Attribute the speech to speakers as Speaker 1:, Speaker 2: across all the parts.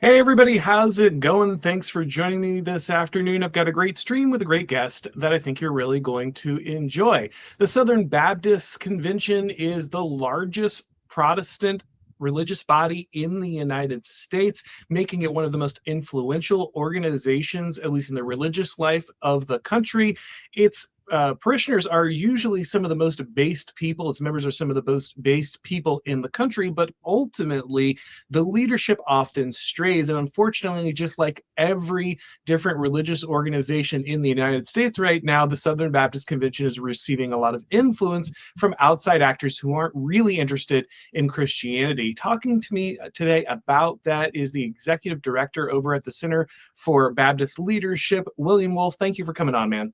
Speaker 1: Hey everybody, how's it going? Thanks for joining me this afternoon. I've got a great stream with a great guest that I think you're really going to enjoy. The Southern Baptist Convention is the largest Protestant religious body in the United States, making it one of the most influential organizations, at least in the religious life of the country. Its parishioners are usually some of the most based people. Its members are some of the most based people in the country, but ultimately the leadership often strays. And unfortunately, just like every different religious organization in the United States right now, the Southern Baptist Convention is receiving a lot of influence from outside actors who aren't really interested in Christianity. Talking to me today about that is the executive director over at the Center for Baptist Leadership, William Wolfe. Thank you for coming on, man.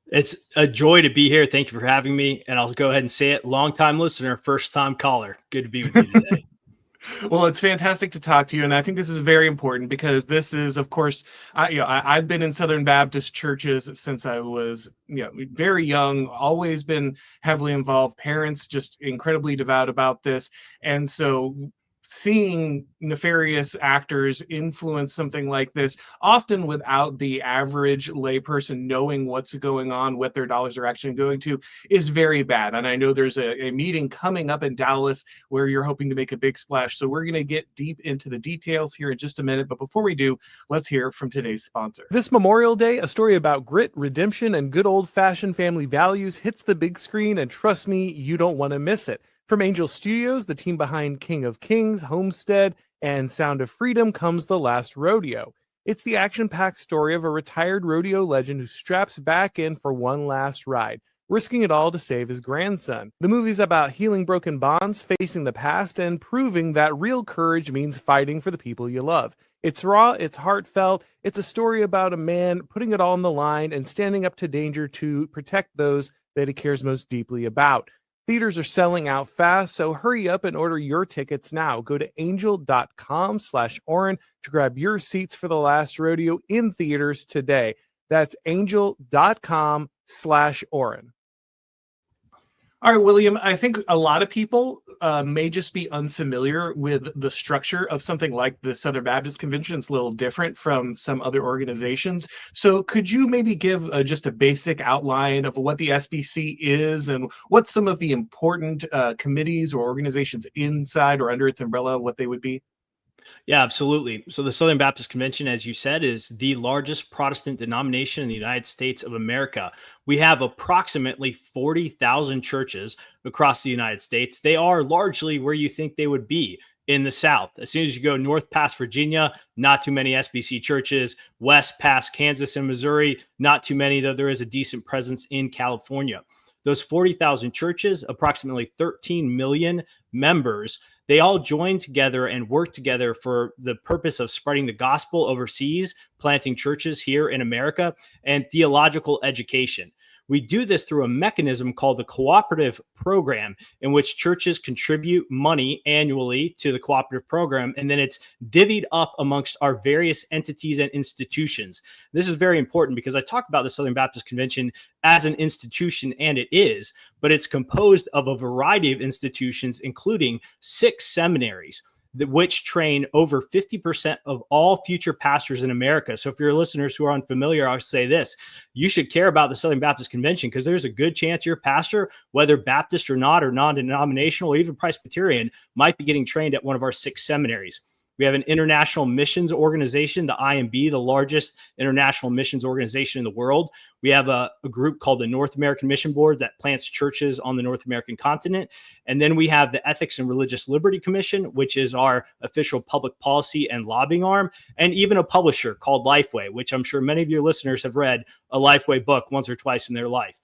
Speaker 2: It's a joy to be here. Thank you for having me. And I'll go ahead and say it. Long-time listener, first-time caller. Good to be with you today.
Speaker 1: Well, it's fantastic to talk to you, and I think this is very important because this is, of course, I've been in Southern Baptist churches since I was, very young. Always been heavily involved. Parents just incredibly devout about this, and so seeing nefarious actors influence something like this, often without the average layperson knowing what's going on, what their dollars are actually going to, is very bad. And I know there's a meeting coming up in Dallas where you're hoping to make a big splash. So we're going to get deep into the details here in just a minute. But before we do, let's hear from today's sponsor.
Speaker 3: This Memorial Day, a story about grit, redemption, and good old-fashioned family values hits the big screen, and trust me, you don't want to miss it. From Angel Studios, the team behind King of Kings, Homestead, and Sound of Freedom, comes The Last Rodeo. It's the action-packed story of a retired rodeo legend who straps back in for one last ride, risking it all to save his grandson. The movie's about healing broken bonds, facing the past, and proving that real courage means fighting for the people you love. It's raw, it's heartfelt, it's a story about a man putting it all on the line and standing up to danger to protect those that he cares most deeply about. Theaters are selling out fast, so hurry up and order your tickets now. Go to angel.com/Auron to grab your seats for The Last Rodeo in theaters today. That's angel.com/Auron.
Speaker 1: All right, William, I think a lot of people may just be unfamiliar with the structure of something like the Southern Baptist Convention. It's a little different from some other organizations. So could you maybe give just a basic outline of what the SBC is and what some of the important committees or organizations inside or under its umbrella, what they would be?
Speaker 2: Yeah, absolutely. So the Southern Baptist Convention, as you said, is the largest Protestant denomination in the United States of America. We have approximately 40,000 churches across the United States. They are largely where you think they would be in the South. As soon as you go north past Virginia, not too many SBC churches. West past Kansas and Missouri, not too many, though there is a decent presence in California. Those 40,000 churches, approximately 13 million members, they all join together and work together for the purpose of spreading the gospel overseas, planting churches here in America, and theological education. We do this through a mechanism called the cooperative program, in which churches contribute money annually to the cooperative program, and then it's divvied up amongst our various entities and institutions. This is very important because I talk about the Southern Baptist Convention as an institution, and it is, but it's composed of a variety of institutions, including 6 seminaries, which train over 50% of all future pastors in America. So if your listeners who are unfamiliar, I'll say this: you should care about the Southern Baptist Convention because there's a good chance your pastor, whether Baptist or not, or non-denominational, or even Presbyterian, might be getting trained at one of our 6 seminaries. We have an international missions organization, the IMB, the largest international missions organization in the world. We have a group called the North American Mission Board that plants churches on the North American continent. And then we have the Ethics and Religious Liberty Commission, which is our official public policy and lobbying arm, and even a publisher called Lifeway, which I'm sure many of your listeners have read a Lifeway book once or twice in their life.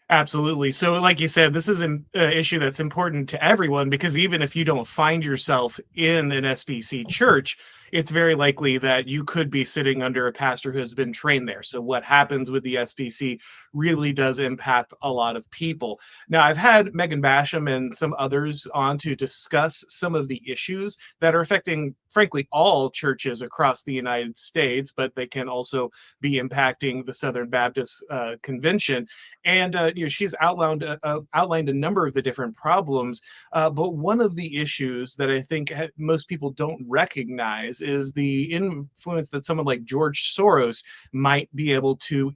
Speaker 1: Absolutely. So like you said, this is an issue that's important to everyone because even if you don't find yourself in an SBC church, it's very likely that you could be sitting under a pastor who has been trained there. So what happens with the SBC really does impact a lot of people. Now, I've had Megan Basham and some others on to discuss some of the issues that are affecting, frankly, all churches across the United States, but they can also be impacting the Southern Baptist Convention. And she's outlined a number of the different problems. But one of the issues that I think most people don't recognize is the influence that someone like George Soros might be able to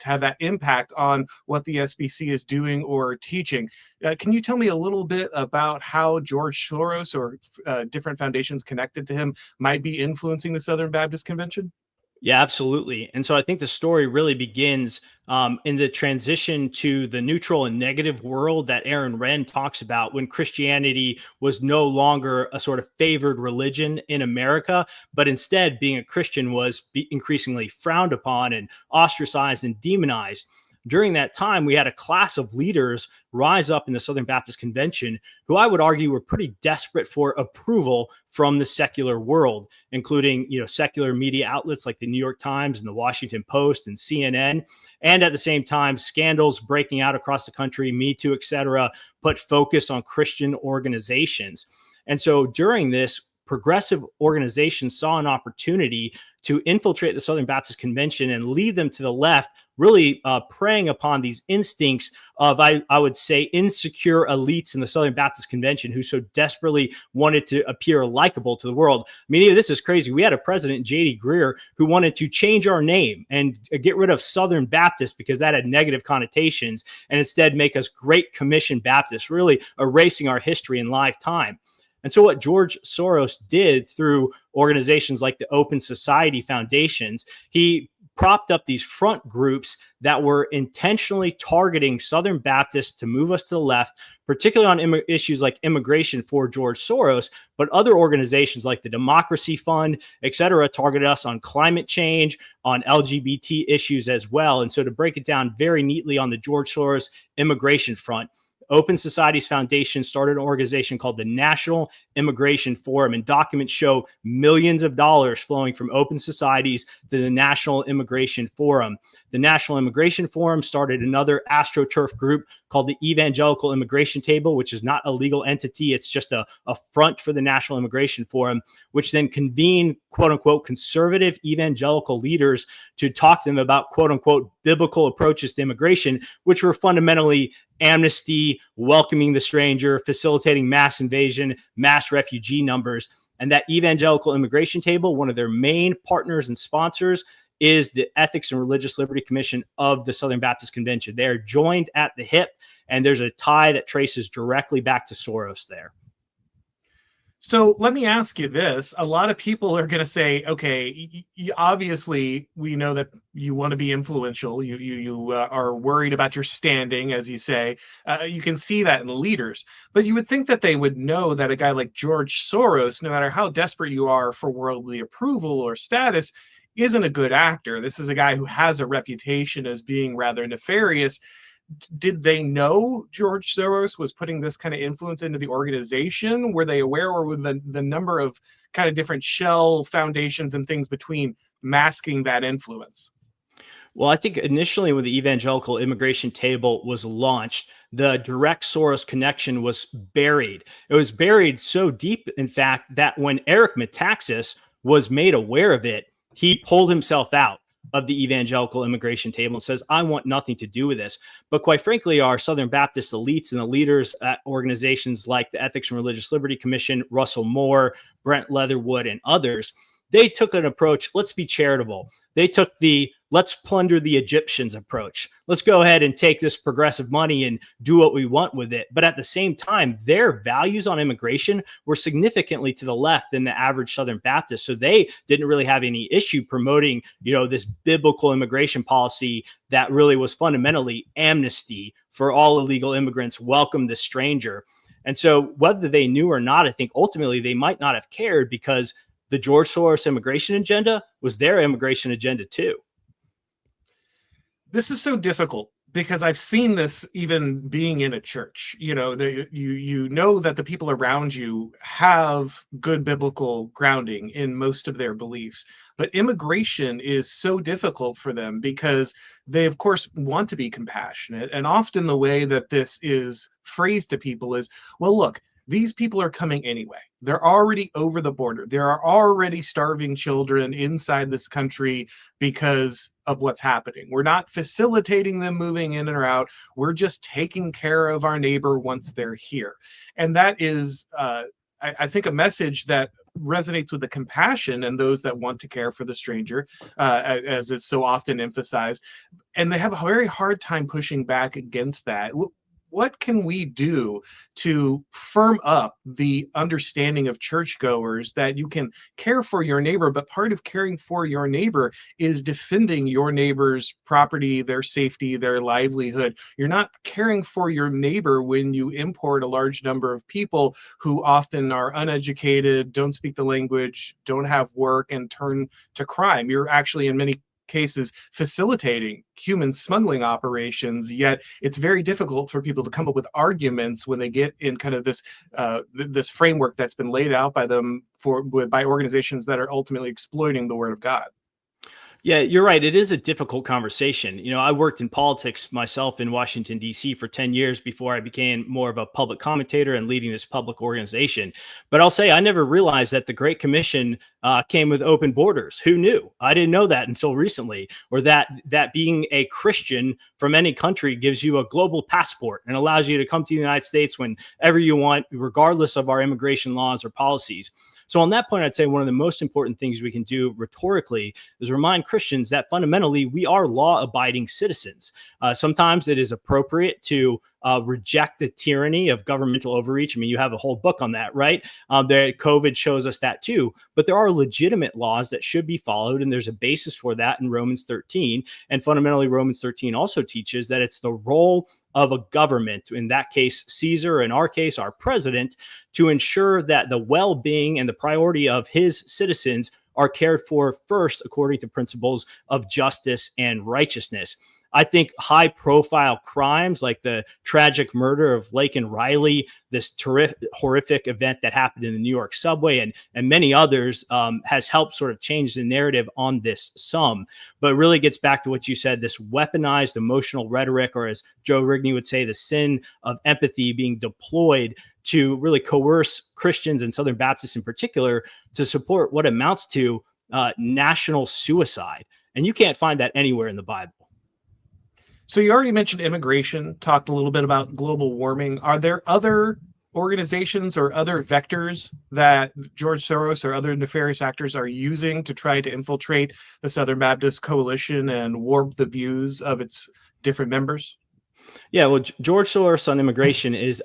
Speaker 1: have that impact on what the SBC is doing or teaching. Can you tell me a little bit about how George Soros or different foundations connected to him might be influencing the Southern Baptist Convention?
Speaker 2: Yeah, absolutely. And so I think the story really begins in the transition to the neutral and negative world that Aaron Renn talks about, when Christianity was no longer a sort of favored religion in America, but instead being a Christian was increasingly frowned upon and ostracized and demonized. During that time, we had a class of leaders rise up in the Southern Baptist Convention who I would argue were pretty desperate for approval from the secular world, including, secular media outlets like the New York Times and the Washington Post and CNN. And at the same time, scandals breaking out across the country, Me Too, et cetera, put focus on Christian organizations. And so during this, progressive organizations saw an opportunity to infiltrate the Southern Baptist Convention and lead them to the left, really preying upon these instincts of, I would say, insecure elites in the Southern Baptist Convention who so desperately wanted to appear likable to the world. I mean, this is crazy. We had a president, J.D. Greer, who wanted to change our name and get rid of Southern Baptist because that had negative connotations, and instead make us Great Commission Baptists, really erasing our history and lifetime. And so what George Soros did through organizations like the Open Society Foundations, he propped up these front groups that were intentionally targeting Southern Baptists to move us to the left, particularly on issues like immigration for George Soros, but other organizations like the Democracy Fund, et cetera, targeted us on climate change, on LGBT issues as well. And so to break it down very neatly on the George Soros immigration front, Open Societies Foundation started an organization called the National Immigration Forum, and documents show millions of dollars flowing from Open Societies to the National Immigration Forum. The National Immigration Forum started another AstroTurf group called the Evangelical Immigration Table, which is not a legal entity. It's just a front for the National Immigration Forum, which then convened, quote unquote, conservative evangelical leaders to talk to them about, quote unquote, biblical approaches to immigration, which were fundamentally amnesty, welcoming the stranger, facilitating mass invasion, mass refugee numbers. And that Evangelical Immigration Table, one of their main partners and sponsors, is the Ethics and Religious Liberty Commission of the Southern Baptist Convention. They are joined at the hip, and there's a tie that traces directly back to Soros there.
Speaker 1: So let me ask you this. A lot of people are going to say, okay, obviously we know that you want to be influential. You are worried about your standing, as you say. You can see that in leaders. But you would think that they would know that a guy like George Soros, no matter how desperate you are for worldly approval or status, isn't a good actor. This is a guy who has a reputation as being rather nefarious. Did they know George Soros was putting this kind of influence into the organization? Were they aware, or were the number of kind of different shell foundations and things between masking that influence?
Speaker 2: Well, I think initially when the Evangelical Immigration Table was launched, the direct Soros connection was buried. It was buried so deep, in fact, that when Eric Metaxas was made aware of it, he pulled himself out of the Evangelical Immigration Table and says, I want nothing to do with this. But quite frankly, our Southern Baptist elites and the leaders at organizations like the Ethics and Religious Liberty Commission, Russell Moore, Brent Leatherwood, and others, they took an approach, let's be charitable. They took the let's plunder the Egyptians approach. Let's go ahead and take this progressive money and do what we want with it. But at the same time, their values on immigration were significantly to the left than the average Southern Baptist. So they didn't really have any issue promoting, this biblical immigration policy that really was fundamentally amnesty for all illegal immigrants, welcome the stranger. And so whether they knew or not, I think ultimately they might not have cared, because the George Soros immigration agenda was their immigration agenda too.
Speaker 1: This is so difficult because I've seen this even being in a church. You know that the people around you have good biblical grounding in most of their beliefs, but immigration is so difficult for them because they, of course, want to be compassionate. And often the way that this is phrased to people is, well, look, these people are coming anyway. They're already over the border. There are already starving children inside this country because of what's happening. We're not facilitating them moving in or out. We're just taking care of our neighbor once they're here. And that is, I think, a message that resonates with the compassion and those that want to care for the stranger, as is so often emphasized. And they have a very hard time pushing back against that. What can we do to firm up the understanding of churchgoers that you can care for your neighbor, but part of caring for your neighbor is defending your neighbor's property, their safety, their livelihood? You're not caring for your neighbor when you import a large number of people who often are uneducated, don't speak the language, don't have work, and turn to crime. You're actually, in many cases, facilitating human smuggling operations. Yet it's very difficult for people to come up with arguments when they get in kind of this framework that's been laid out by them by organizations that are ultimately exploiting the word of God.
Speaker 2: Yeah, you're right. It is a difficult conversation. I worked in politics myself in Washington, D.C. for 10 years before I became more of a public commentator and leading this public organization. But I'll say I never realized that the Great Commission came with open borders. Who knew? I didn't know that until recently, or that being a Christian from any country gives you a global passport and allows you to come to the United States whenever you want, regardless of our immigration laws or policies. So on that point, I'd say one of the most important things we can do rhetorically is remind Christians that fundamentally we are law-abiding citizens. Sometimes it is appropriate to reject the tyranny of governmental overreach. I mean, you have a whole book on that, right? COVID shows us that too. But there are legitimate laws that should be followed, and there's a basis for that in Romans 13. And fundamentally, Romans 13 also teaches that it's the role of a government, in that case, Caesar, in our case, our president, to ensure that the well-being and the priority of his citizens are cared for first according to principles of justice and righteousness. I think high-profile crimes like the tragic murder of Laken Riley, this horrific event that happened in the New York subway, and many others has helped sort of change the narrative on this sum. But it really gets back to what you said, this weaponized emotional rhetoric, or as Joe Rigney would say, the sin of empathy being deployed to really coerce Christians and Southern Baptists in particular to support what amounts to national suicide. And you can't find that anywhere in the Bible.
Speaker 1: So you already mentioned immigration, talked a little bit about global warming. Are there other organizations or other vectors that George Soros or other nefarious actors are using to try to infiltrate the Southern Baptist Coalition and warp the views of its different members?
Speaker 2: Yeah, well, George Soros on immigration is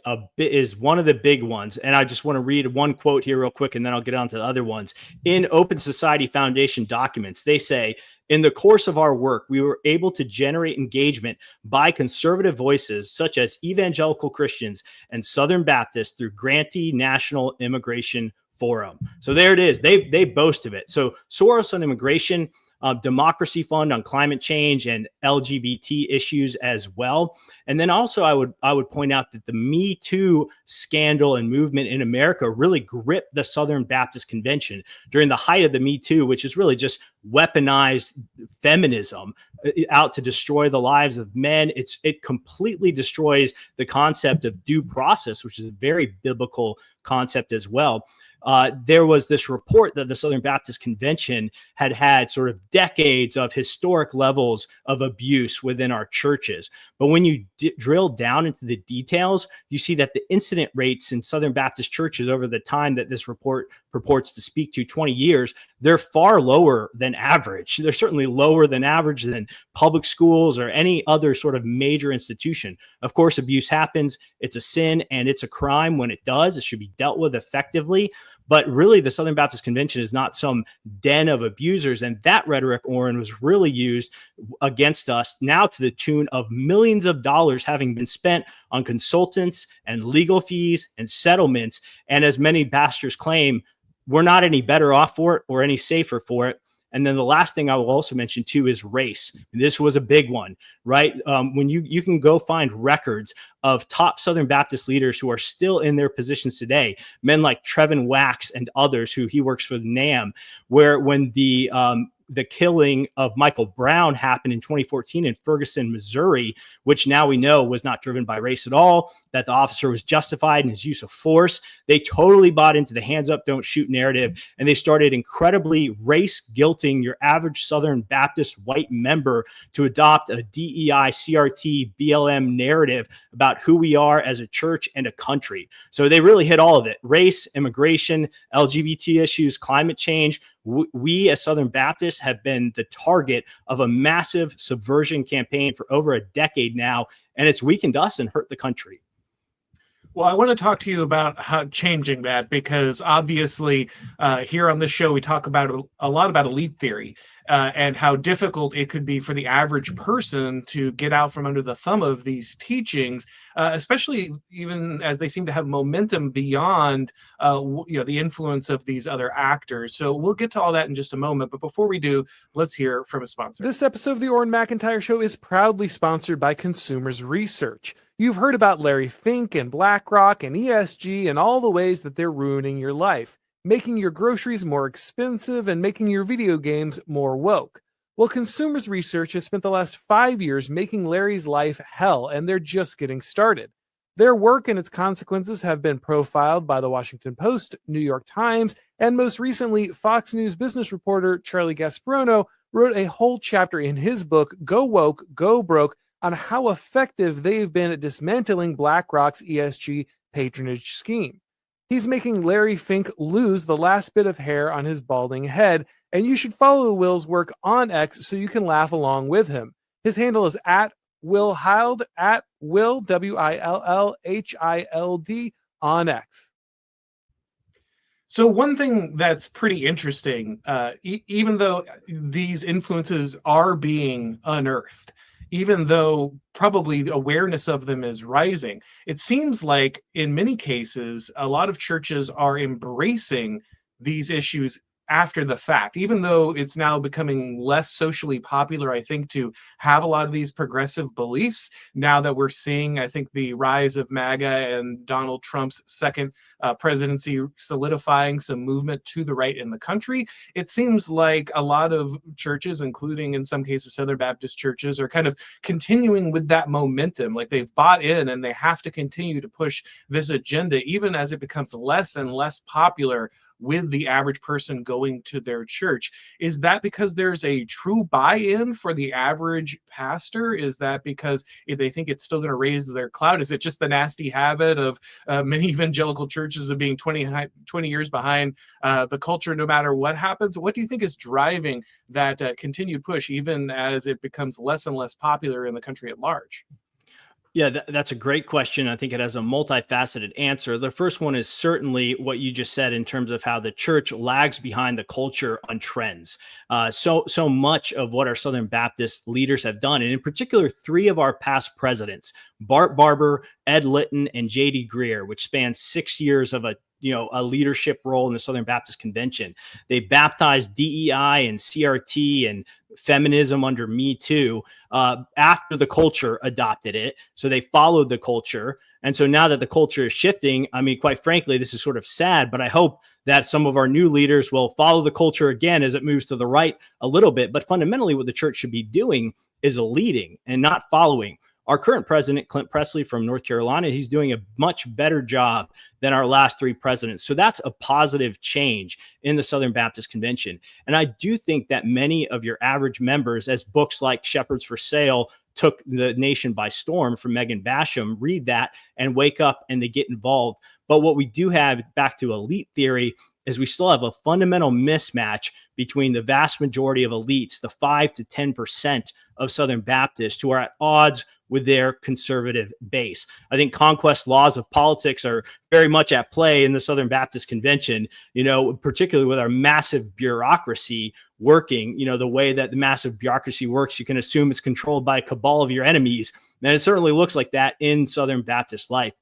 Speaker 2: one of the big ones. And I just want to read one quote here real quick, and then I'll get on to the other ones. In Open Society Foundation documents, they say, in the course of our work, we were able to generate engagement by conservative voices such as evangelical Christians and Southern Baptists through Grantee National Immigration Forum. So there it is. They boast of it. So Soros on immigration, Democracy Fund on climate change and LGBT issues as well. And then also I would point out that the Me Too scandal and movement in America really gripped the Southern Baptist Convention during the height of the Me Too, which is really just weaponized feminism out to destroy the lives of men. It completely destroys the concept of due process, which is a very biblical concept as well. There was this report that the Southern Baptist Convention had sort of decades of historic levels of abuse within our churches. But when you drill down into the details, you see that the incident rates in Southern Baptist churches over the time that this report purports to speak to, 20 years, they're far lower than average. They're certainly lower than average than public schools or any other sort of major institution. Of course, abuse happens. It's a sin and it's a crime when it does. It should be dealt with effectively. But really, the Southern Baptist Convention is not some den of abusers. And that rhetoric, Auron, was really used against us now to the tune of millions of dollars having been spent on consultants and legal fees and settlements. And as many pastors claim, we're not any better off for it or any safer for it. And then the last thing I will also mention too is race. And this was a big one, right? When you can go find records of top Southern Baptist leaders who are still in their positions today, men like Trevin Wax and others who he works for NAM, where when the killing of Michael Brown happened in 2014 in Ferguson, Missouri, which now we know was not driven by race at all, that the officer was justified in his use of force. They totally bought into the hands up, don't shoot narrative. And they started incredibly race guilting your average Southern Baptist white member to adopt a DEI, CRT, BLM narrative about who we are as a church and a country. So they really hit all of it: race, immigration, LGBT issues, climate change. We as Southern Baptists have been the target of a massive subversion campaign for over a decade now, and it's weakened us and hurt the country.
Speaker 1: Well, I want to talk to you about how changing that, because obviously here on this show, we talk about a lot about elite theory and how difficult it could be for the average person to get out from under the thumb of these teachings, especially even as they seem to have momentum beyond the influence of these other actors. So we'll get to all that in just a moment. But before we do, let's hear from a sponsor.
Speaker 3: This episode of the Auron MacIntyre Show is proudly sponsored by Consumers Research. You've heard about Larry Fink and BlackRock and ESG and all the ways that they're ruining your life, making your groceries more expensive and making your video games more woke. Well, Consumers Research has spent the last 5 years making Larry's life hell, and they're just getting started. Their work and its consequences have been profiled by the Washington Post, New York Times, and most recently, Fox News business reporter Charlie Gasparino wrote a whole chapter in his book, Go Woke, Go Broke, on how effective they've been at dismantling BlackRock's ESG patronage scheme. He's making Larry Fink lose the last bit of hair on his balding head, and you should follow Will's work on X so you can laugh along with him. His handle is at Will Hild, at Will, WILLHILD, on X.
Speaker 1: So one thing that's pretty interesting, even though these influences are being unearthed, even though probably awareness of them is rising, it seems like in many cases, a lot of churches are embracing these issues after the fact, even though it's now becoming less socially popular, I think, to have a lot of these progressive beliefs. Now that we're seeing, I think, the rise of MAGA and Donald Trump's second presidency solidifying some movement to the right in the country, it seems like a lot of churches, including in some cases Southern Baptist churches, are kind of continuing with that momentum. Like they've bought in and they have to continue to push this agenda, even as it becomes less and less popular with the average person going to their church. Is that because there's a true buy-in for the average pastor? Is that because they think it's still going to raise their clout? Is it just the nasty habit of many evangelical churches of being 20 years behind the culture no matter what happens? What do you think is driving that continued push, even as it becomes less and less popular in the country at large?
Speaker 2: Yeah, that's a great question. I think it has a multifaceted answer. The first one is certainly what you just said in terms of how the church lags behind the culture on trends. So much of what our Southern Baptist leaders have done, and in particular, three of our past presidents, Bart Barber, Ed Litton, and J.D. Greear, which spans 6 years of a leadership role in the Southern Baptist Convention. They baptized DEI and CRT and feminism under Me Too after the culture adopted it. So they followed the culture. And so now that the culture is shifting, I mean, quite frankly, this is sort of sad, but I hope that some of our new leaders will follow the culture again as it moves to the right a little bit. But fundamentally, what the church should be doing is leading and not following. Our current president, Clint Presley from North Carolina, he's doing a much better job than our last three presidents. So that's a positive change in the Southern Baptist Convention. And I do think that many of your average members, as books like Shepherds for Sale took the nation by storm from Megan Basham, read that and wake up and they get involved. But what we do have, back to elite theory, is we still have a fundamental mismatch between the vast majority of elites, the 5 to 10% of Southern Baptists, who are at odds with their conservative base. I think conquest laws of politics are very much at play in the Southern Baptist Convention, particularly with our massive bureaucracy working, the way that the massive bureaucracy works. You can assume it's controlled by a cabal of your enemies. And it certainly looks like that in Southern Baptist life.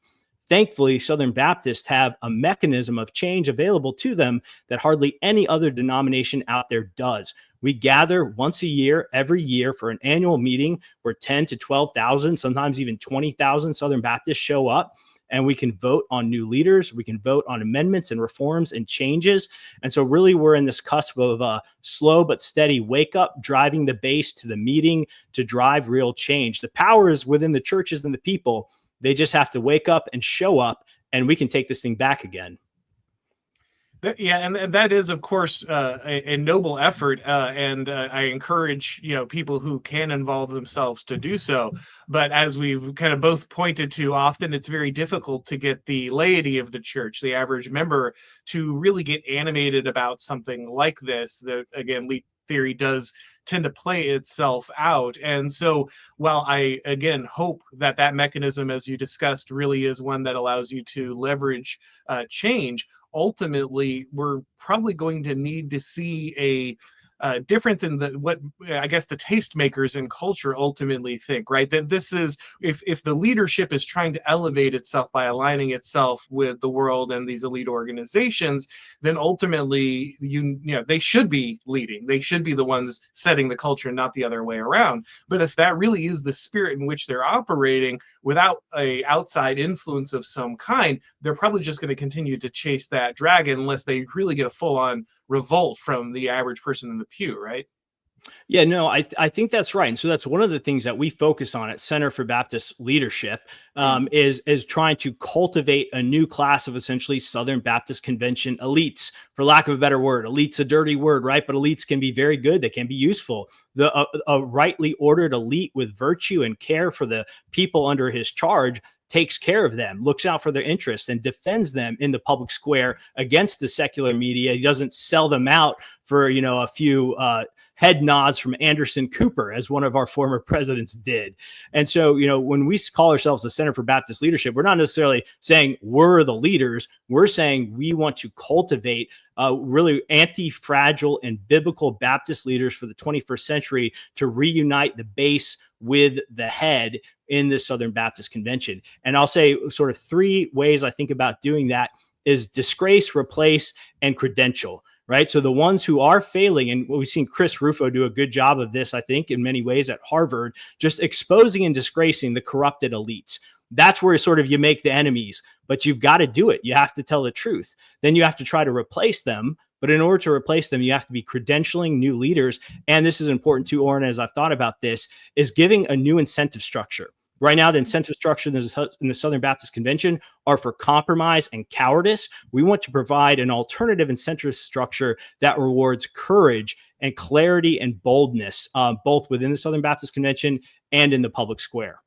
Speaker 2: Thankfully, Southern Baptists have a mechanism of change available to them that hardly any other denomination out there does. We gather once a year, every year, for an annual meeting where 10 to 12,000, sometimes even 20,000 Southern Baptists show up, and we can vote on new leaders. We can vote on amendments and reforms and changes. And so really we're in this cusp of a slow but steady wake up, driving the base to the meeting to drive real change. The power is within the churches and the people. They just have to wake up and show up, and we can take this thing back again.
Speaker 1: Yeah, and that is, of course, a noble effort, and I encourage people who can involve themselves to do so. But as we've kind of both pointed to, often it's very difficult to get the laity of the church, the average member, to really get animated about something like this. That again, leap theory does tend to play itself out. And so while I, again, hope that that mechanism, as you discussed, really is one that allows you to leverage change, ultimately, we're probably going to need to see a difference in what I guess the tastemakers in culture ultimately think, right? That this is, if the leadership is trying to elevate itself by aligning itself with the world and these elite organizations, then ultimately they should be leading. They should be the ones setting the culture, not the other way around. But if that really is the spirit in which they're operating, without a outside influence of some kind, they're probably just going to continue to chase that dragon unless they really get a full-on revolt from the average person in the pew, right?
Speaker 2: Yeah, no, I think that's right. And so that's one of the things that we focus on at Center for Baptist Leadership, is trying to cultivate a new class of essentially Southern Baptist Convention elites, for lack of a better word. Elite's a dirty word, right? But elites can be very good. They can be useful. A rightly ordered elite with virtue and care for the people under his charge takes care of them, looks out for their interests, and defends them in the public square against the secular media. He doesn't sell them out for, a few head nods from Anderson Cooper, as one of our former presidents did. And so, when we call ourselves the Center for Baptist Leadership, we're not necessarily saying we're the leaders. We're saying we want to cultivate really anti-fragile and biblical Baptist leaders for the 21st century to reunite the base with the head in the Southern Baptist Convention. And I'll say sort of three ways I think about doing that is disgrace, replace, and credential. Right. So the ones who are failing, and we've seen Chris Rufo do a good job of this, I think, in many ways at Harvard, just exposing and disgracing the corrupted elites. That's where sort of you make the enemies, but you've got to do it. You have to tell the truth. Then you have to try to replace them. But in order to replace them, you have to be credentialing new leaders. And this is important too, Auron, as I've thought about this, is giving a new incentive structure. Right now, the incentive structure in the Southern Baptist Convention are for compromise and cowardice. We want to provide an alternative incentive structure that rewards courage and clarity and boldness, both within the Southern Baptist Convention and in the public square.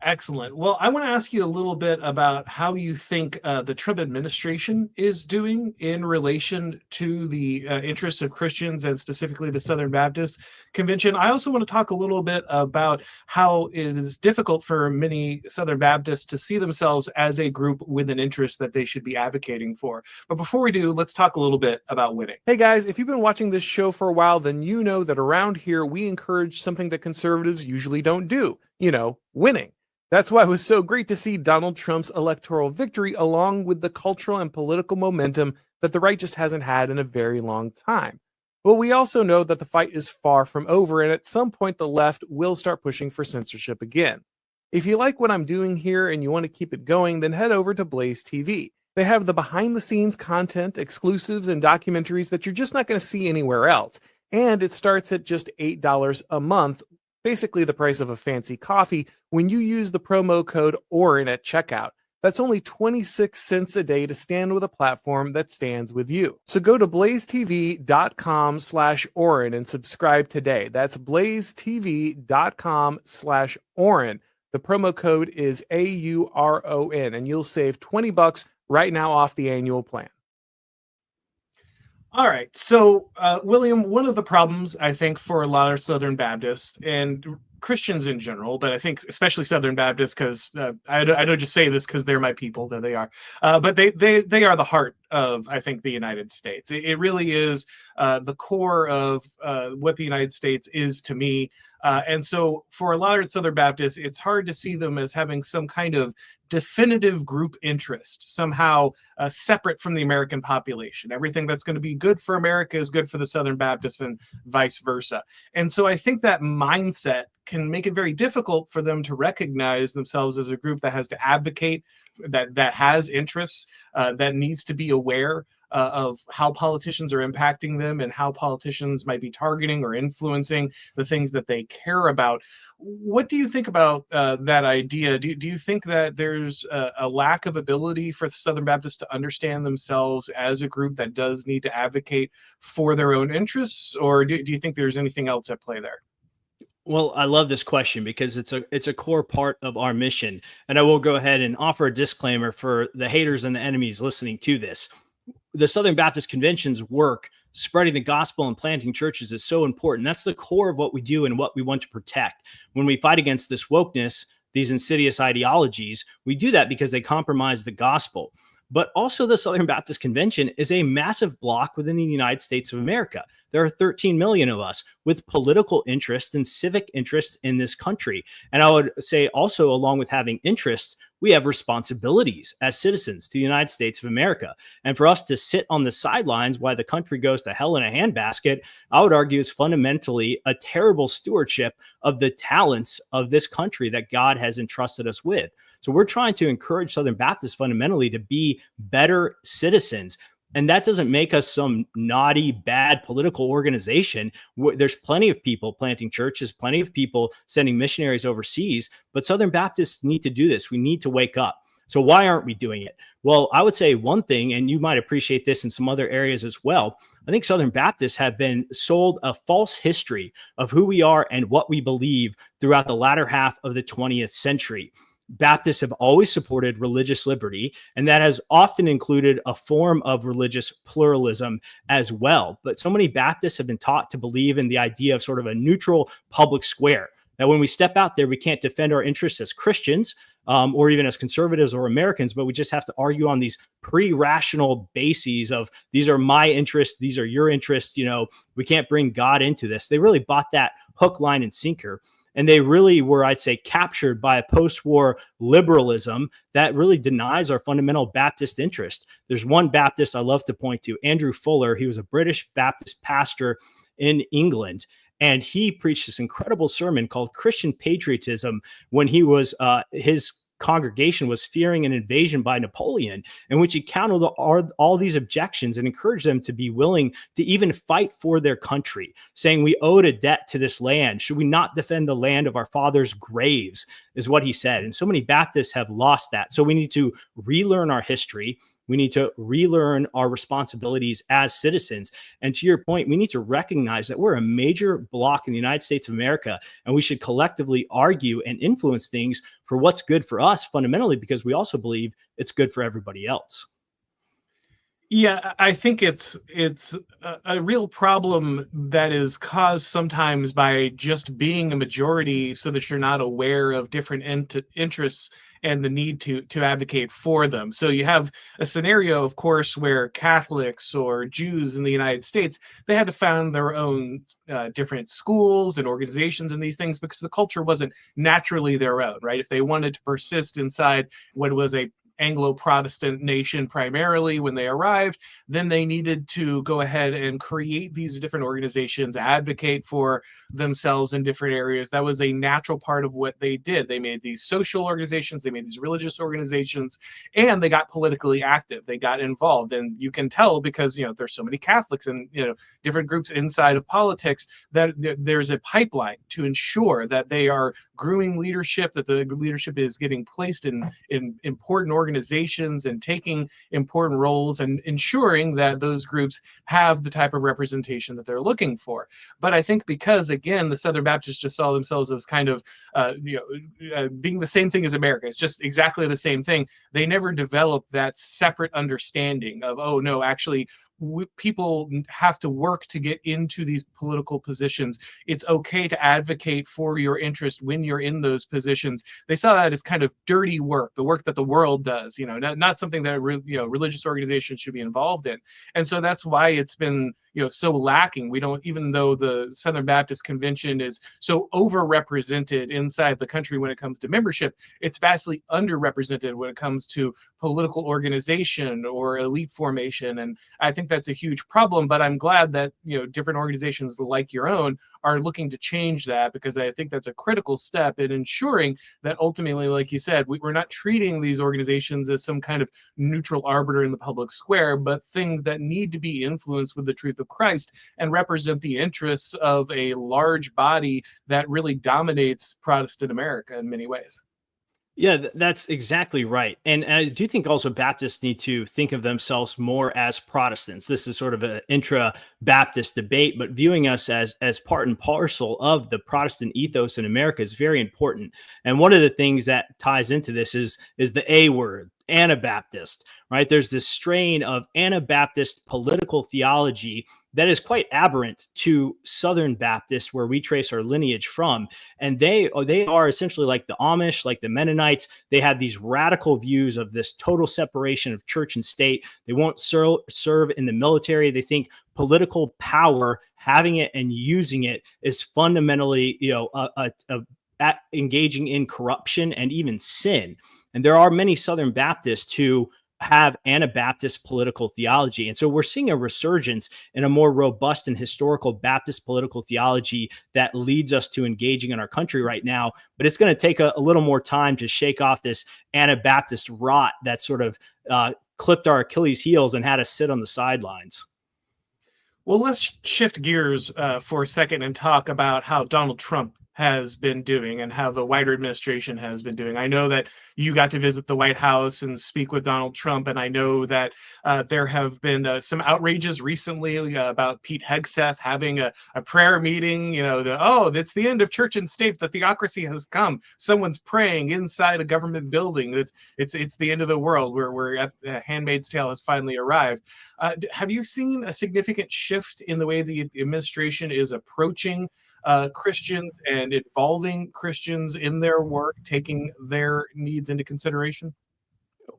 Speaker 1: Excellent. Well, I want to ask you a little bit about how you think the Trump administration is doing in relation to the interests of Christians and specifically the Southern Baptist Convention. I also want to talk a little bit about how it is difficult for many Southern Baptists to see themselves as a group with an interest that they should be advocating for. But before we do, let's talk a little bit about winning.
Speaker 3: Hey guys, if you've been watching this show for a while, then you know that around here we encourage something that conservatives usually don't do, winning. That's why it was so great to see Donald Trump's electoral victory, along with the cultural and political momentum that the right just hasn't had in a very long time. But we also know that the fight is far from over, and at some point the left will start pushing for censorship again. If you like what I'm doing here and you want to keep it going, then head over to Blaze TV. They have the behind-the-scenes content, exclusives, and documentaries that you're just not going to see anywhere else. And it starts at just $8 a month, basically the price of a fancy coffee, when you use the promo code Auron at checkout. That's only 26 cents a day to stand with a platform that stands with you. So go to blazetv.com/Auron and subscribe today. That's blazetv.com/Auron. The promo code is AURON, and you'll save $20 right now off the annual plan.
Speaker 1: All right. So, William, one of the problems, I think, for a lot of Southern Baptists, and Christians in general, but I think especially Southern Baptists, because I don't just say this because they're my people, though they are, but they are the heart of, I think, the United States. It really is the core of what the United States is to me. And so for a lot of Southern Baptists, it's hard to see them as having some kind of definitive group interest, somehow separate from the American population. Everything that's going to be good for America is good for the Southern Baptists and vice versa. And so I think that mindset can make it very difficult for them to recognize themselves as a group that has to advocate, that has interests, that needs to be aware of how politicians are impacting them and how politicians might be targeting or influencing the things that they care about. What do you think about that idea? Do you think that there's a lack of ability for Southern Baptists to understand themselves as a group that does need to advocate for their own interests, or do you think there's anything else at play there?
Speaker 2: Well, I love this question because it's a core part of our mission. And I will go ahead and offer a disclaimer for the haters and the enemies listening to this. The Southern Baptist Convention's work spreading the gospel and planting churches is so important. That's the core of what we do and what we want to protect. When we fight against this wokeness, these insidious ideologies, we do that because they compromise the gospel. But also the Southern Baptist Convention is a massive bloc within the United States of America. There are 13 million of us with political interest and civic interest in this country. And I would say also, along with having interests, we have responsibilities as citizens to the United States of America. And for us to sit on the sidelines while the country goes to hell in a handbasket, I would argue is fundamentally a terrible stewardship of the talents of this country that God has entrusted us with. So we're trying to encourage Southern Baptists fundamentally to be better citizens. And that doesn't make us some naughty, bad political organization. There's plenty of people planting churches, plenty of people sending missionaries overseas, but Southern Baptists need to do this. We need to wake up. So why aren't we doing it? Well, I would say one thing, and you might appreciate this in some other areas as well. I think Southern Baptists have been sold a false history of who we are and what we believe throughout the latter half of the 20th century. Baptists have always supported religious liberty, and that has often included a form of religious pluralism as well. But so many Baptists have been taught to believe in the idea of sort of a neutral public square, that when we step out there, we can't defend our interests as Christians or even as conservatives or Americans, but we just have to argue on these pre-rational bases of these are my interests, these are your interests. You know, we can't bring God into this. They really bought that hook, line, and sinker. And they really were, I'd say, captured by a post-war liberalism that really denies our fundamental Baptist interest. There's one Baptist I love to point to, Andrew Fuller. He was a British Baptist pastor in England. And he preached this incredible sermon called Christian Patriotism when he was his congregation was fearing an invasion by Napoleon, in which he countered all these objections and encouraged them to be willing to even fight for their country, saying we owed a debt to this land. Should we not defend the land of our fathers' graves, is what he said. And so many Baptists have lost that. So we need to relearn our history. We need to relearn our responsibilities as citizens. And to your point, we need to recognize that we're a major bloc in the United States of America, and we should collectively argue and influence things for what's good for us fundamentally, because we also believe it's good for everybody else.
Speaker 1: Yeah, I think it's a real problem that is caused sometimes by just being a majority so that you're not aware of different interests and the need to advocate for them. So you have a scenario, of course, where Catholics or Jews in the United States, they had to found their own different schools and organizations and these things because the culture wasn't naturally their own, right? If they wanted to persist inside what was a Anglo-Protestant nation primarily when they arrived, then they needed to go ahead and create these different organizations, advocate for themselves in different areas. That was a natural part of what they did. They made these social organizations, they made these religious organizations, and they got politically active. They got involved. And you can tell because, there's so many Catholics and, different groups inside of politics that there's a pipeline to ensure that they are grooming leadership, that the leadership is getting placed in important organizations and taking important roles and ensuring that those groups have the type of representation that they're looking for. But I think because, again, the Southern Baptists just saw themselves as kind of being the same thing as America. It's just exactly the same thing. They never developed that separate understanding of, oh, no, actually, people have to work to get into these political positions. It's okay to advocate for your interest when you're in those positions. They saw that as kind of dirty work, the work that the world does, not something that religious organizations should be involved in. And so that's why it's been so lacking. We don't, even though the Southern Baptist Convention is so overrepresented inside the country when it comes to membership, it's vastly underrepresented when it comes to political organization or elite formation. And I think that's a huge problem, but I'm glad that different organizations like your own are looking to change that, because I think that's a critical step in ensuring that ultimately, like you said, we're not treating these organizations as some kind of neutral arbiter in the public square, but things that need to be influenced with the truth of Christ and represent the interests of a large body that really dominates Protestant America in many ways.
Speaker 2: Yeah, that's exactly right. And I do think also Baptists need to think of themselves more as Protestants. This is sort of an intra-Baptist debate, but viewing us as part and parcel of the Protestant ethos in America is very important. And one of the things that ties into this is the A word, Anabaptist, right? There's this strain of Anabaptist political theology that is quite aberrant to Southern Baptists, where we trace our lineage from. And they are essentially like the Amish, like the Mennonites. They have these radical views of this total separation of church and state. They won't serve in the military. They think political power, having it and using it, is fundamentally, engaging in corruption and even sin. And there are many Southern Baptists who have Anabaptist political theology. And so we're seeing a resurgence in a more robust and historical Baptist political theology that leads us to engaging in our country right now. But it's going to take a little more time to shake off this Anabaptist rot that sort of clipped our Achilles heels and had us sit on the sidelines.
Speaker 1: Well, let's shift gears for a second and talk about how Donald Trump has been doing and how the wider administration has been doing. I know that you got to visit the White House and speak with Donald Trump, and I know that there have been some outrages recently about Pete Hegseth having a prayer meeting. It's the end of church and state. The theocracy has come. Someone's praying inside a government building. It's the end of the world. Where Handmaid's Tale has finally arrived. Have you seen a significant shift in the way the administration is approaching Christians and involving Christians in their work, taking their needs into consideration?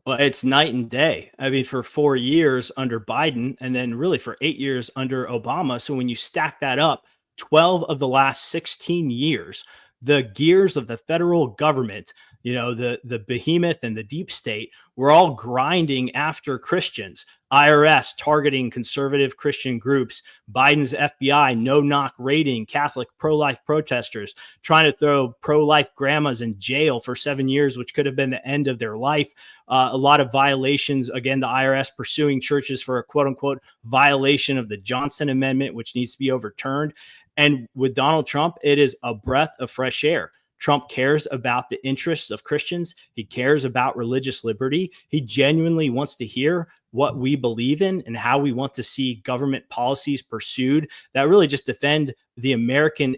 Speaker 2: Well, it's night and day. I mean, for 4 years under Biden, and then really for 8 years under Obama. So when you stack that up, 12 of the last 16 years, the gears of the federal government, the behemoth and the deep state, were all grinding after Christians. IRS targeting conservative Christian groups, Biden's FBI no-knock raiding Catholic pro-life protesters, trying to throw pro-life grandmas in jail for 7 years, which could have been the end of their life. A lot of violations. Again, the IRS pursuing churches for a quote-unquote violation of the Johnson Amendment, which needs to be overturned. And with Donald Trump, it is a breath of fresh air. Trump cares about the interests of Christians. He cares about religious liberty. He genuinely wants to hear what we believe in and how we want to see government policies pursued that really just defend the American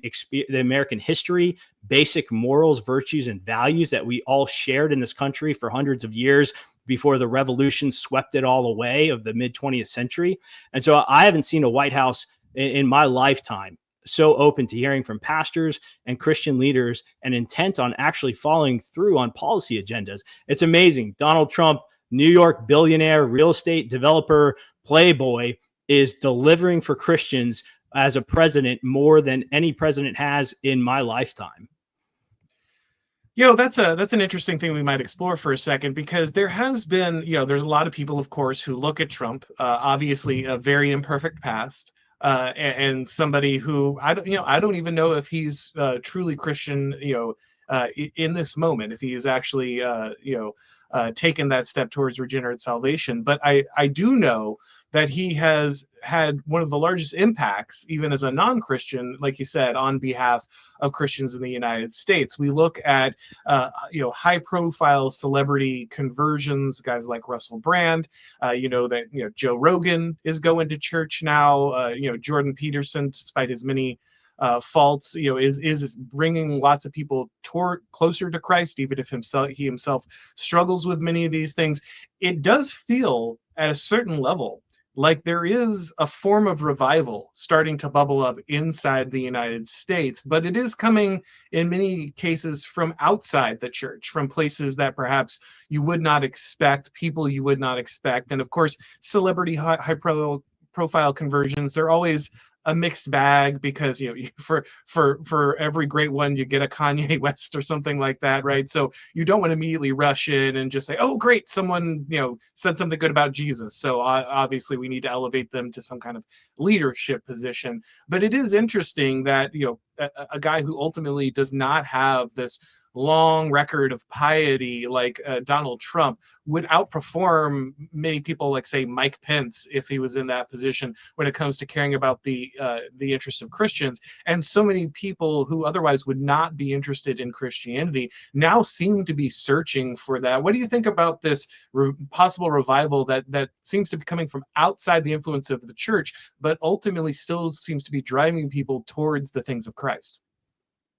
Speaker 2: history, basic morals, virtues, and values that we all shared in this country for hundreds of years before the revolution swept it all away of the mid-20th century. And so I haven't seen a White House in my lifetime so open to hearing from pastors and Christian leaders and intent on actually following through on policy agendas. It's amazing. Donald Trump, New York billionaire, real estate developer, playboy, is delivering for Christians as a president more than any president has in my lifetime.
Speaker 1: That's an interesting thing we might explore for a second, because there has been, there's a lot of people, of course, who look at Trump, obviously a very imperfect past. And somebody who I don't even know if he's truly Christian, in this moment, if he is actually, taken that step towards regenerate salvation. But I do know that he has had one of the largest impacts, even as a non-Christian, like you said, on behalf of Christians in the United States. We look at, high-profile celebrity conversions, guys like Russell Brand, Joe Rogan is going to church now. Jordan Peterson, despite his many faults, is bringing lots of people closer to Christ, even if he himself struggles with many of these things. It does feel at a certain level like there is a form of revival starting to bubble up inside the United States, but it is coming in many cases from outside the church, from places that perhaps you would not expect, people you would not expect. And of course, celebrity profile conversions, they're always a mixed bag, because for every great one you get a Kanye West or something like that, right? So you don't want to immediately rush in and just say, oh great, someone said something good about Jesus, so obviously we need to elevate them to some kind of leadership position. But it is interesting that a guy who ultimately does not have this long record of piety like Donald Trump would outperform many people like, say, Mike Pence, if he was in that position, when it comes to caring about the interests of Christians. And so many people who otherwise would not be interested in Christianity now seem to be searching for that. What do you think about this possible revival that seems to be coming from outside the influence of the church, but ultimately still seems to be driving people towards the things of Christ?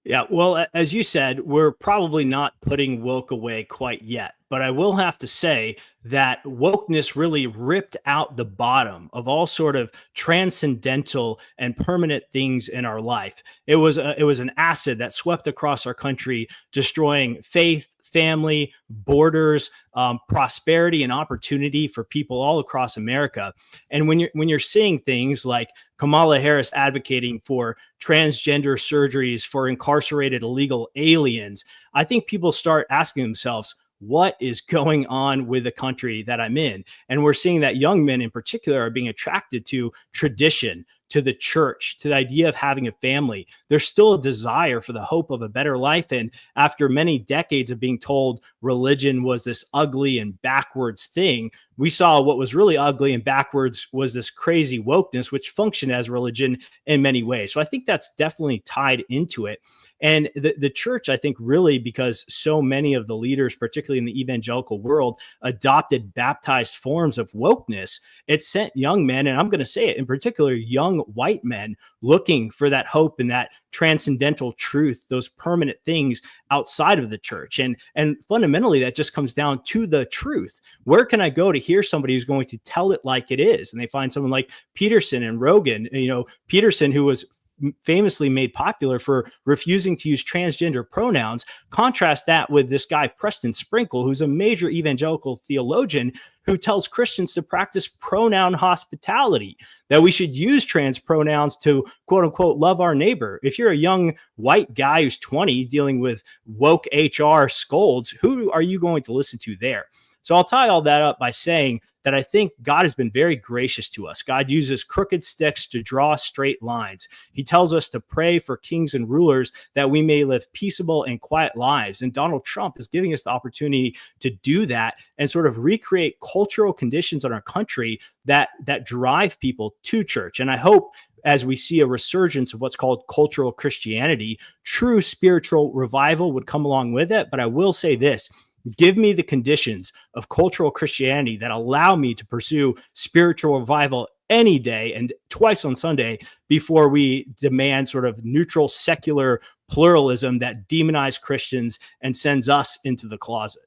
Speaker 2: Yeah, well, as you said, we're probably not putting woke away quite yet, but I will have to say that wokeness really ripped out the bottom of all sort of transcendental and permanent things in our life. It was an acid that swept across our country, destroying faith, family, borders, prosperity, and opportunity for people all across America. And when you're seeing things like Kamala Harris advocating for transgender surgeries for incarcerated illegal aliens, I think people start asking themselves, what is going on with the country that I'm in? And we're seeing that young men in particular are being attracted to tradition, to the church, to the idea of having a family. There's still a desire for the hope of a better life. And after many decades of being told religion was this ugly and backwards thing, we saw what was really ugly and backwards was this crazy wokeness, which functioned as religion in many ways. So I think that's definitely tied into it. And the church, I think, really, because so many of the leaders, particularly in the evangelical world, adopted baptized forms of wokeness, it sent young men, and I'm going to say it in particular, young white men, looking for that hope and that transcendental truth, those permanent things outside of the church. And fundamentally, that just comes down to the truth. Where can I go to hear somebody who's going to tell it like it is? And they find someone like Peterson and Rogan. Peterson, who was famously made popular for refusing to use transgender pronouns. Contrast that with this guy, Preston Sprinkle, who's a major evangelical theologian who tells Christians to practice pronoun hospitality, that we should use trans pronouns to, quote unquote, love our neighbor. If you're a young white guy who's 20 dealing with woke HR scolds, who are you going to listen to there? So I'll tie all that up by saying that I think God has been very gracious to us. God uses crooked sticks to draw straight lines. He tells us to pray for kings and rulers that we may live peaceable and quiet lives. And Donald Trump is giving us the opportunity to do that and sort of recreate cultural conditions in our country that drive people to church. And I hope, as we see a resurgence of what's called cultural Christianity, true spiritual revival would come along with it. But I will say this: give me the conditions of cultural Christianity that allow me to pursue spiritual revival any day and twice on Sunday before we demand sort of neutral, secular pluralism that demonizes Christians and sends us into the closet.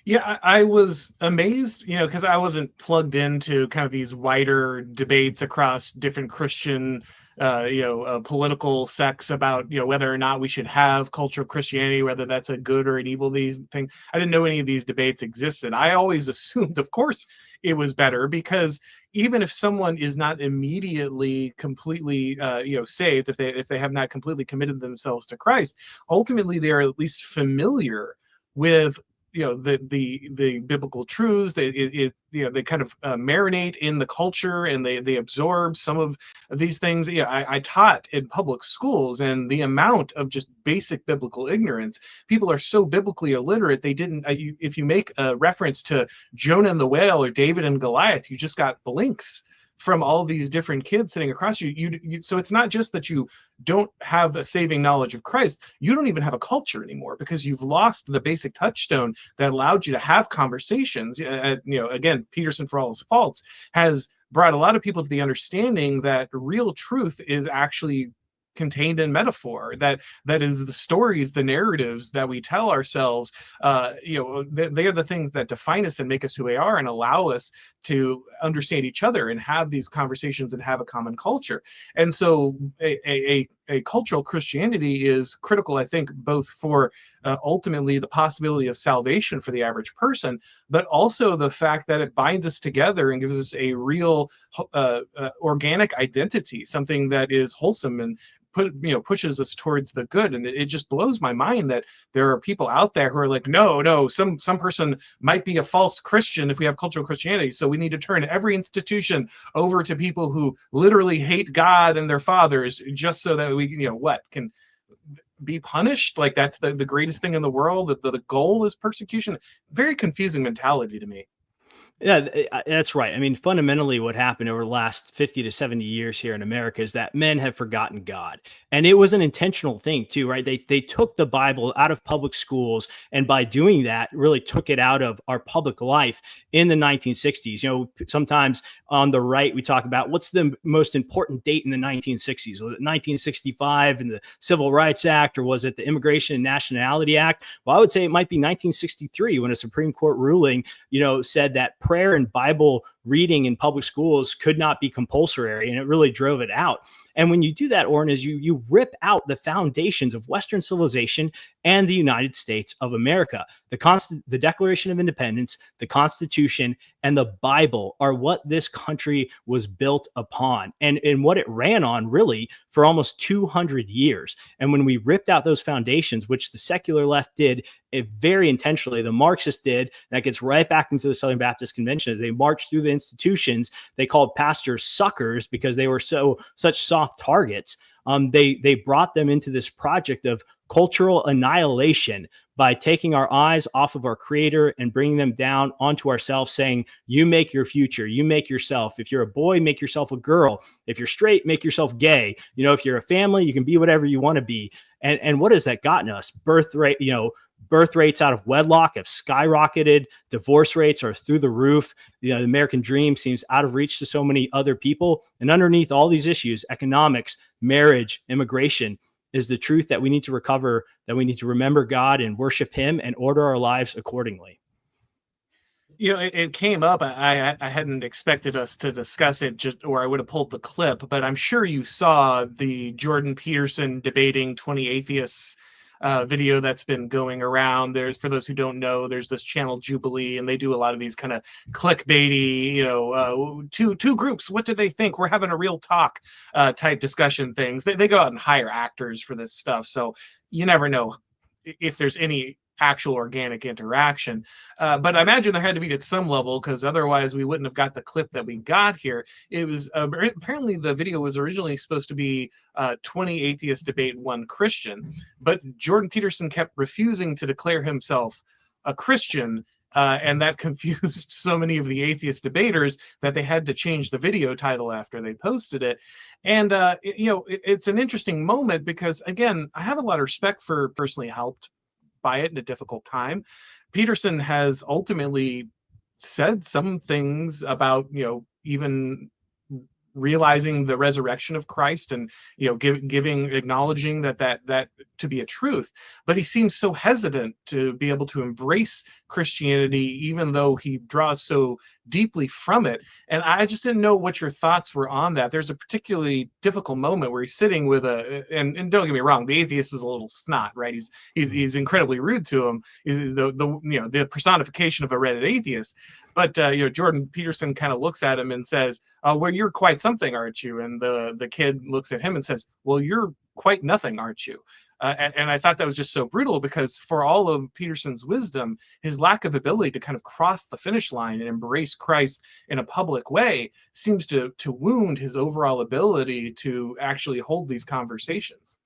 Speaker 1: Yeah, I was amazed, because I wasn't plugged into kind of these wider debates across different Christian, political sects about, whether or not we should have cultural Christianity, whether that's a good or an evil thing. I didn't know any of these debates existed. I always assumed, of course, it was better, because even if someone is not immediately completely, saved, if they have not completely committed themselves to Christ, ultimately they are at least familiar with the biblical truths. They kind of marinate in the culture, and they absorb some of these things. I taught in public schools, and the amount of just basic biblical ignorance, people are so biblically illiterate, they didn't if you make a reference to Jonah and the whale or David and Goliath, you just got blinks from all these different kids sitting across you. So it's not just that you don't have a saving knowledge of Christ, you don't even have a culture anymore, because you've lost the basic touchstone that allowed you to have conversations. Again, Peterson, for all his faults, has brought a lot of people to the understanding that real truth is actually contained in metaphor, that is the stories, the narratives that we tell ourselves. They are the things that define us and make us who we are and allow us to understand each other and have these conversations and have a common culture. And so a cultural Christianity is critical, I think, both for ultimately the possibility of salvation for the average person, but also the fact that it binds us together and gives us a real organic identity, something that is wholesome and pushes us towards the good. And it just blows my mind that there are people out there who are like, no, some person might be a false Christian if we have cultural Christianity, so we need to turn every institution over to people who literally hate God and their fathers just so that we can be punished. Like that's the greatest thing in the world, that the goal is persecution. Very confusing mentality to me.
Speaker 2: Yeah, that's right. I mean, fundamentally, what happened over the last 50 to 70 years here in America is that men have forgotten God. And it was an intentional thing, too, right? They took the Bible out of public schools. And by doing that, really took it out of our public life in the 1960s. Sometimes on the right, we talk about what's the most important date in the 1960s? Was it 1965 and the Civil Rights Act, or was it the Immigration and Nationality Act? Well, I would say it might be 1963 when a Supreme Court ruling, said that prayer and Bible reading in public schools could not be compulsory, and it really drove it out. And when you do that, Auron, is you rip out the foundations of Western civilization and the United States of America. The Declaration of Independence, the Constitution, and the Bible are what this country was built upon, and what it ran on really for almost 200 years. And when we ripped out those foundations, which the secular left did very intentionally, the Marxists did, and that gets right back into the Southern Baptist Convention, as they marched through the institutions. They called pastors suckers because they were such soft targets. They brought them into this project of cultural annihilation by taking our eyes off of our Creator and bringing them down onto ourselves, saying, you make your future, you make yourself. If you're a boy, make yourself a girl. If you're straight, make yourself gay. If you're a family, you can be whatever you want to be. And what has that gotten us? Birth rates out of wedlock have skyrocketed. Divorce rates are through the roof. The American dream seems out of reach to so many other people. And underneath all these issues, economics, marriage, immigration, is the truth that we need to recover, that we need to remember God and worship Him and order our lives accordingly.
Speaker 1: It came up. I hadn't expected us to discuss it, or I would have pulled the clip, but I'm sure you saw the Jordan Peterson debating 20 atheists video that's been going around. For those who don't know, there's this channel Jubilee, and they do a lot of these kind of clickbaity, two groups, what do they think? We're having a real talk type discussion things. They go out and hire actors for this stuff, so you never know if there's any actual organic interaction. But I imagine there had to be at some level, because otherwise we wouldn't have got the clip that we got here. It was apparently the video was originally supposed to be 20 atheists debate one Christian, but Jordan Peterson kept refusing to declare himself a Christian. And that confused so many of the atheist debaters that they had to change the video title after they posted it. And, it's an interesting moment because, again, I have a lot of respect for personally helped by it in a difficult time. Peterson has ultimately said some things about, even realizing the resurrection of Christ and, acknowledging that to be a truth. But he seems so hesitant to be able to embrace Christianity, even though he draws so deeply from it. And I just didn't know what your thoughts were on that. There's a particularly difficult moment where he's sitting with and don't get me wrong, the atheist is a little snot, right? He's incredibly rude to him. He's the personification of a Reddit atheist. But Jordan Peterson kind of looks at him and says, well, you're quite something, aren't you? And the kid looks at him and says, well, you're quite nothing, aren't you? And I thought that was just so brutal, because for all of Peterson's wisdom, his lack of ability to kind of cross the finish line and embrace Christ in a public way seems to wound his overall ability to actually hold these conversations.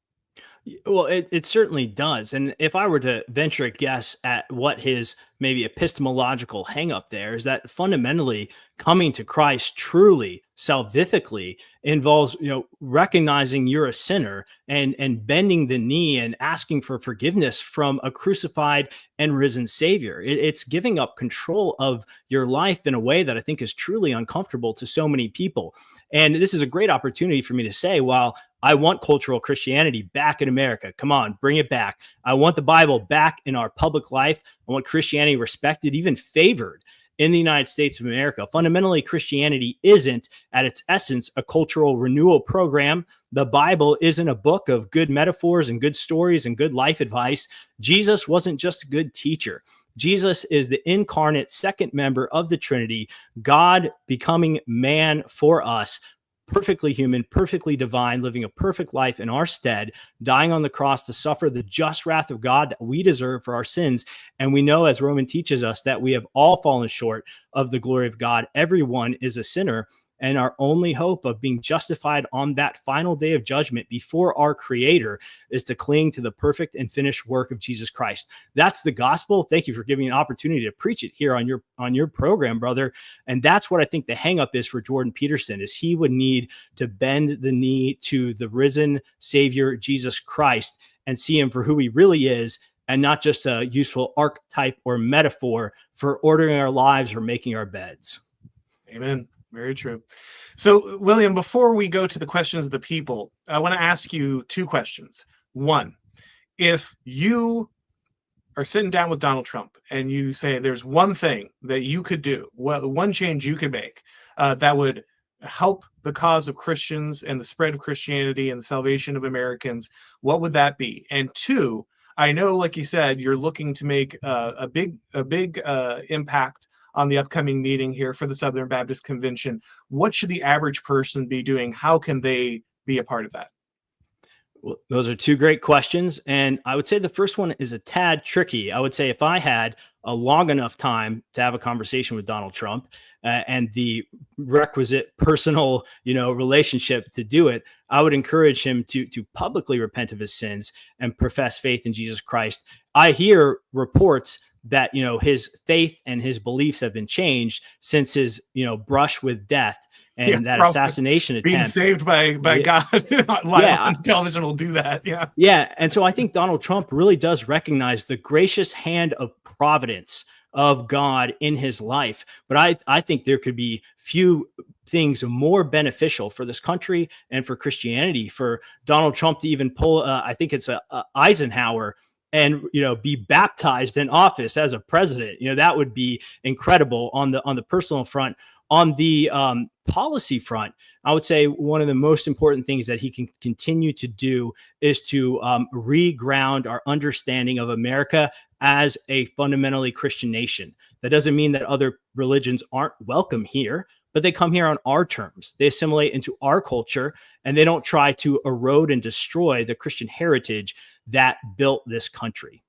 Speaker 2: Well, it certainly does. And if I were to venture a guess at what his maybe epistemological hangup there is, that fundamentally coming to Christ truly salvifically involves, recognizing you're a sinner and bending the knee and asking for forgiveness from a crucified and risen Savior. It's giving up control of your life in a way that I think is truly uncomfortable to so many people. And this is a great opportunity for me to say, while I want cultural Christianity back in America. Come on, bring it back. I want the Bible back in our public life. I want Christianity respected, even favored in the United States of America. Fundamentally, Christianity isn't, at its essence, a cultural renewal program. The Bible isn't a book of good metaphors and good stories and good life advice. Jesus wasn't just a good teacher. Jesus is the incarnate second member of the Trinity, God becoming man for us, perfectly human, perfectly divine, living a perfect life in our stead, dying on the cross to suffer the just wrath of God that we deserve for our sins. And we know, as Roman teaches us, that we have all fallen short of the glory of God. Everyone is a sinner. And our only hope of being justified on that final day of judgment before our Creator is to cling to the perfect and finished work of Jesus Christ. That's the gospel. Thank you for giving me an opportunity to preach it here on your program, brother. And that's what I think the hang up is for Jordan Peterson, is he would need to bend the knee to the risen Savior, Jesus Christ, and see him for who he really is, and not just a useful archetype or metaphor for ordering our lives or making our beds.
Speaker 1: Amen. Very true. So, William, before we go to the questions of the people, I want to ask you two questions. One, if you are sitting down with Donald Trump and you say there's one thing that you could do, one change you could make that would help the cause of Christians and the spread of Christianity and the salvation of Americans, what would that be? And two, I know, like you said, you're looking to make a big impact on the upcoming meeting here for the Southern Baptist Convention. What should the average person be doing? How can they be a part of that?
Speaker 2: Well, those are two great questions. And I would say the first one is a tad tricky. I would say if I had a long enough time to have a conversation with Donald Trump and the requisite personal, relationship to do it, I would encourage him to publicly repent of his sins and profess faith in Jesus Christ. I hear reports that, his faith and his beliefs have been changed since his, brush with death and that assassination attempt.
Speaker 1: Being saved by God live on television will do that. Yeah.
Speaker 2: Yeah. And so I think Donald Trump really does recognize the gracious hand of providence of God in his life. But I think there could be few things more beneficial for this country and for Christianity for Donald Trump to even pull, I think it's Eisenhower, and be baptized in office as a president. That would be incredible on the personal front. On the policy front, I would say one of the most important things that he can continue to do is to reground our understanding of America as a fundamentally Christian nation. That doesn't mean that other religions aren't welcome here, but they come here on our terms. They assimilate into our culture, and they don't try to erode and destroy the Christian heritage that built this country.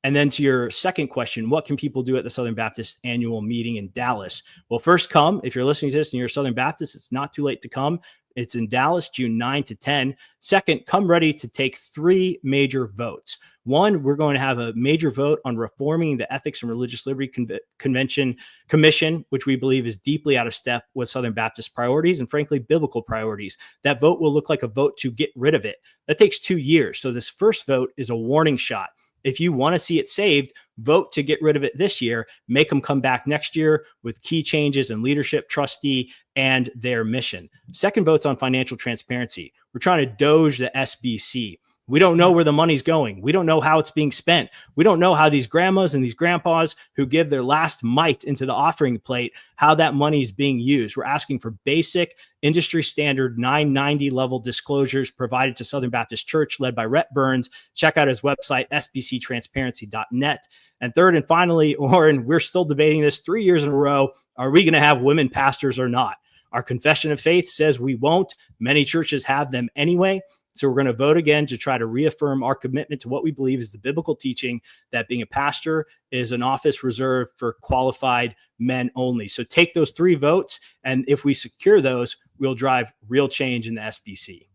Speaker 2: And then to your second question, what can people do at the Southern Baptist annual meeting in Dallas? Well, first come. If you're listening to this and you're a Southern Baptist, it's not too late to come. It's in Dallas, June 9 to 10. Second, come ready to take 3 major votes. One, we're going to have a major vote on reforming the Ethics and Religious Liberty Commission, which we believe is deeply out of step with Southern Baptist priorities and, frankly, biblical priorities. That vote will look like a vote to get rid of it. That takes 2 years. So this first vote is a warning shot. If you want to see it saved, vote to get rid of it this year. Make them come back next year with key changes in leadership, trustee, and their mission. Second vote's on financial transparency. We're trying to doge the SBC. We don't know where the money's going. We don't know how it's being spent. We don't know how these grandmas and these grandpas who give their last mite into the offering plate, how that money is being used. We're asking for basic industry standard 990 level disclosures provided to Southern Baptist Church, led by Rhett Burns. Check out his website, sbctransparency.net. And third and finally, Auron, we're still debating this 3 years in a row. Are we going to have women pastors or not? Our confession of faith says we won't. Many churches have them anyway. So we're going to vote again to try to reaffirm our commitment to what we believe is the biblical teaching that being a pastor is an office reserved for qualified men only. So take those 3 votes, and if we secure those, we'll drive real change in the SBC.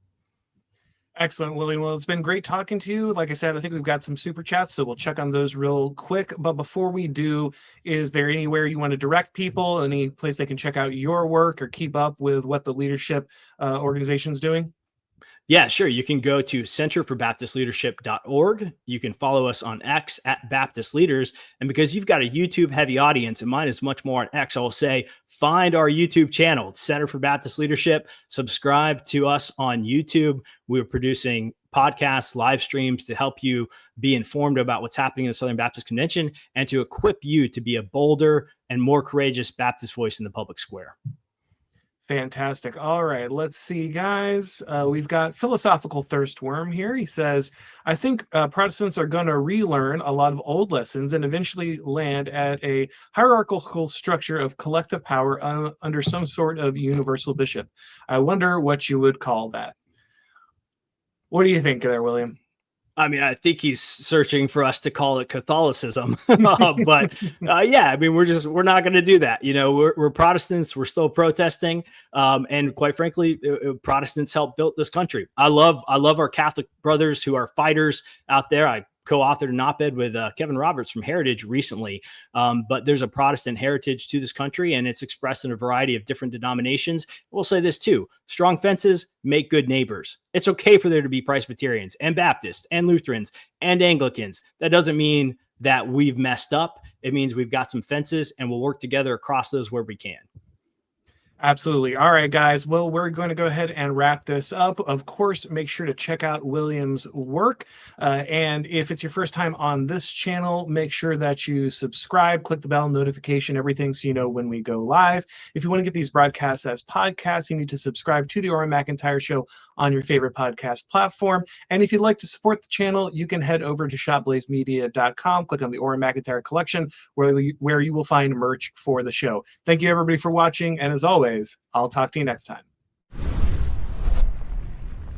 Speaker 1: Excellent, William. Well, it's been great talking to you. Like I said, I think we've got some super chats, so we'll check on those real quick. But before we do, is there anywhere you want to direct people, any place they can check out your work or keep up with what the leadership organization is doing?
Speaker 2: Yeah, sure. You can go to centerforbaptistleadership.org. You can follow us on X at Baptist Leaders. And because you've got a YouTube heavy audience, and mine is much more on X, I will say find our YouTube channel, Center for Baptist Leadership. Subscribe to us on YouTube. We're producing podcasts, live streams to help you be informed about what's happening in the Southern Baptist Convention and to equip you to be a bolder and more courageous Baptist voice in the public square.
Speaker 1: Fantastic. All right, let's see, guys. We've got Philosophical Thirstworm here. He says, I think Protestants are going to relearn a lot of old lessons and eventually land at a hierarchical structure of collective power under some sort of universal bishop. I wonder what you would call that. What do you think there, William?
Speaker 2: I mean, I think he's searching for us to call it Catholicism, but yeah, I mean, we're not going to do that. You know, we're Protestants. We're still protesting, and quite frankly, Protestants helped build this country. I love our Catholic brothers who are fighters out there. I co-authored an op-ed with Kevin Roberts from Heritage recently, but there's a Protestant heritage to this country, and it's expressed in a variety of different denominations. We'll say this too: strong fences make good neighbors. It's okay for there to be Presbyterians and Baptists and Lutherans and Anglicans. That doesn't mean that we've messed up. It means we've got some fences, and we'll work together across those where we can.
Speaker 1: Absolutely. All right, guys. Well, we're going to go ahead and wrap this up. Of course, make sure to check out William's work. And if it's your first time on this channel, make sure that you subscribe, click the bell notification, everything, so you know when we go live. If you want to get these broadcasts as podcasts, you need to subscribe to the Auron MacIntyre Show on your favorite podcast platform. And if you'd like to support the channel, you can head over to shopblazemedia.com, click on the Auron MacIntyre collection, where you will find merch for the show. Thank you, everybody, for watching. And as always, I'll talk to you next time.